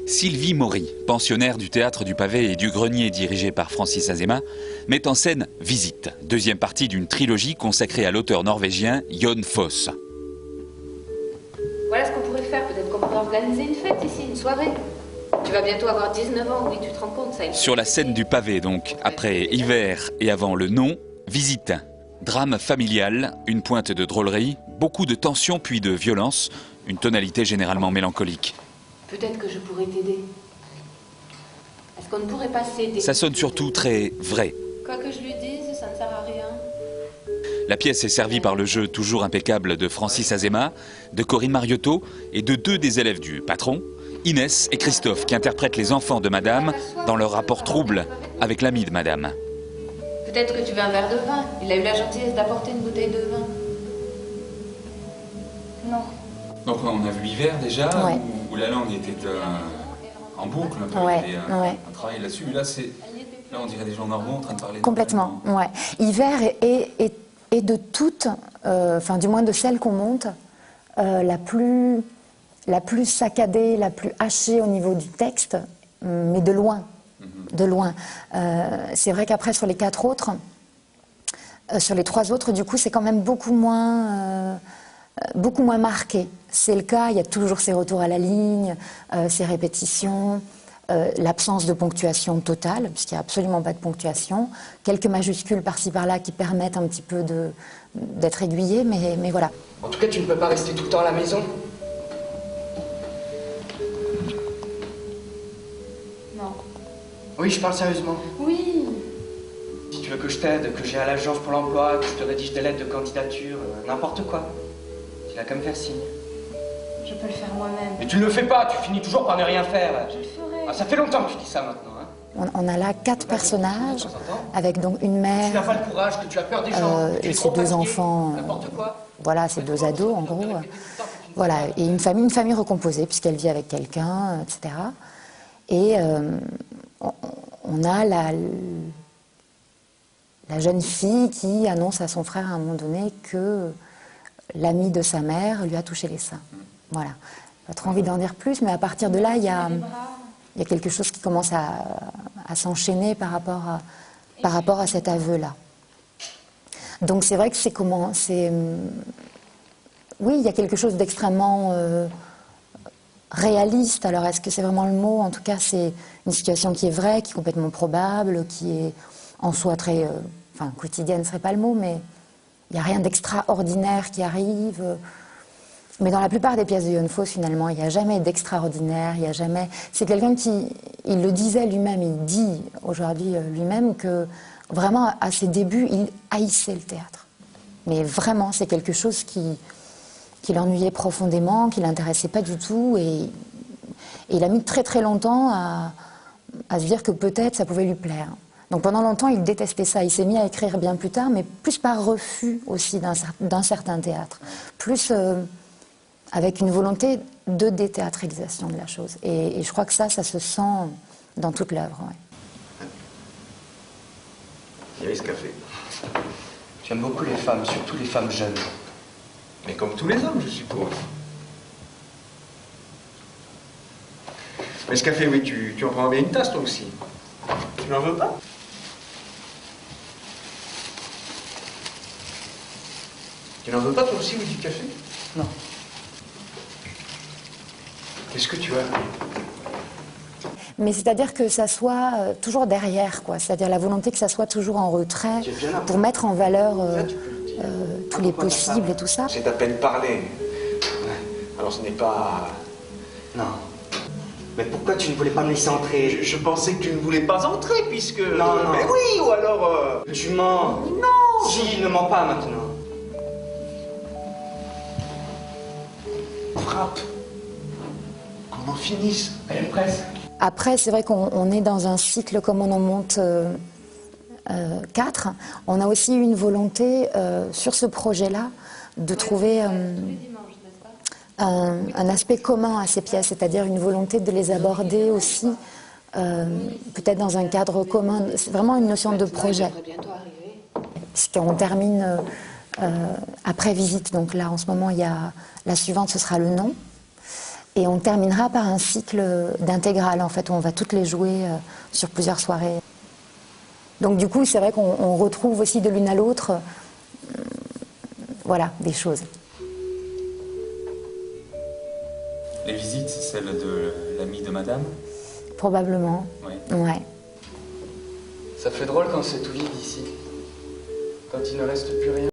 Sylvie Maury, pensionnaire du Théâtre du Pavé et du Grenier dirigé par Francis Azéma, met en scène Visite, deuxième partie d'une trilogie consacrée à l'auteur norvégien Jon Fosse. Voilà ce qu'on pourrait faire, peut-être qu'on pourrait organiser une fête ici, une soirée. Tu vas bientôt avoir 19 ans, oui, tu te rends compte, ça. Sur la scène du Pavé donc, après Hiver et avant Le Nom, Visite. Drame familial, une pointe de drôlerie, beaucoup de tension puis de violence, une tonalité généralement mélancolique. Peut-être que je pourrais t'aider. Est-ce qu'on ne pourrait pas s'aider? Ça sonne surtout très vrai. Quoi que je lui dise, ça ne sert à rien. La pièce est servie par le jeu toujours impeccable de Francis Azéma, de Corinne Mariotto et de deux des élèves du patron, Inès et Christophe, qui interprètent les enfants de Madame dans leur rapport trouble avec l'ami de Madame. Peut-être que tu veux un verre de vin. Il a eu la gentillesse d'apporter une bouteille de vin. Non. Donc on a vu Hiver déjà, Ouais. où la langue était en boucle, un peu, Ouais, et un travail là-dessus. Là, on dirait des gens normaux en train de parler. Complètement, ouais. Hiver est de toutes, enfin du moins de celles qu'on monte, la plus saccadée, la plus hachée au niveau du texte, mais de loin. De loin. C'est vrai qu'après, sur les quatre autres, sur les trois autres, du coup, c'est quand même beaucoup moins marqué. C'est le cas, il y a toujours ces retours à la ligne, ces répétitions, l'absence de ponctuation totale, puisqu'il n'y a absolument pas de ponctuation, quelques majuscules par-ci par-là qui permettent un petit peu d'être aiguillées, mais voilà. En tout cas, tu ne peux pas rester tout le temps à la maison. Non. Oui, je parle sérieusement. Oui. Si tu veux que je t'aide, que j'ai à l'agence pour l'emploi, que je te rédige des lettres de candidature, n'importe quoi. Tu n'as qu'à me faire signe. Je peux le faire moi-même. Mais tu ne le fais pas, tu finis toujours par ne rien faire. Je le ferai. Ah, ça fait longtemps que tu dis ça maintenant. Hein. On a là quatre personnages, avec donc une Tu mère n'as pas le courage, que tu as peur des gens. que tu es et trop ses deux fatigué, enfants, n'importe quoi. voilà, ses deux ados en gros. Voilà, et une famille recomposée, puisqu'elle vit avec quelqu'un, etc. Et on a la jeune fille qui annonce à son frère à un moment donné que l'ami de sa mère lui a touché les seins. Voilà. Pas trop envie d'en dire plus, mais à partir de là, il y a quelque chose qui commence à s'enchaîner par rapport à cet aveu-là. Donc c'est vrai que oui, il y a quelque chose d'extrêmement réaliste. Alors est-ce que c'est vraiment le mot? En tout cas, c'est une situation qui est vraie, qui est complètement probable, qui est en soi très... enfin, quotidienne ne serait pas le mot, mais il n'y a rien d'extraordinaire qui arrive. Mais dans la plupart des pièces de Jon Fosse, finalement, il n'y a jamais d'extraordinaire, il n'y a jamais... C'est quelqu'un qui, il le disait lui-même, il dit aujourd'hui lui-même que vraiment, à ses débuts, il haïssait le théâtre. Mais vraiment, c'est quelque chose qui l'ennuyait profondément, qui ne l'intéressait pas du tout, et il a mis très très longtemps à se dire que peut-être ça pouvait lui plaire. Donc pendant longtemps, il détestait ça. Il s'est mis à écrire bien plus tard, mais plus par refus aussi d'un certain théâtre. Plus avec une volonté de déthéâtralisation de la chose. Et je crois que ça se sent dans toute l'œuvre. Ouais. Il y avait ce café. Tu aimes beaucoup les femmes, surtout les femmes jeunes. Mais comme tous les hommes, je suppose. Mais ce café, oui, tu en prends bien une tasse, toi aussi. Tu n'en veux pas? Tu n'en veux pas, toi aussi, oui, du café? Non. Qu'est-ce que tu as? Mais c'est-à-dire que ça soit toujours derrière, quoi. C'est-à-dire la volonté que ça soit toujours en retrait pour mettre en valeur tous les possibles et tout ça. C'est à peine parler. Alors ce n'est pas... Non. Mais pourquoi tu ne voulais pas me laisser entrer? Je pensais que tu ne voulais pas entrer, puisque... Non, non. Mais oui, ou alors... Tu mens. Non! Si, ne mens pas maintenant. Frappe. Qu'on en finisse. Elle est presque. Après, c'est vrai qu'on est dans un cycle comme on en monte 4. On a aussi une volonté sur ce projet-là de trouver un aspect commun à ces pièces, c'est-à-dire une volonté de les aborder aussi peut-être dans un cadre commun. C'est vraiment une notion de projet. Puisqu'on termine après Visite, donc là en ce moment il y a la suivante, ce sera Le Nom. Et on terminera par un cycle d'intégrales, en fait, où on va toutes les jouer sur plusieurs soirées. Donc du coup, c'est vrai qu'on retrouve aussi de l'une à l'autre, voilà, des choses. Les visites, c'est celle de l'ami de madame? Probablement. Oui. Ouais. Ça fait drôle quand c'est tout vide ici. Quand il ne reste plus rien.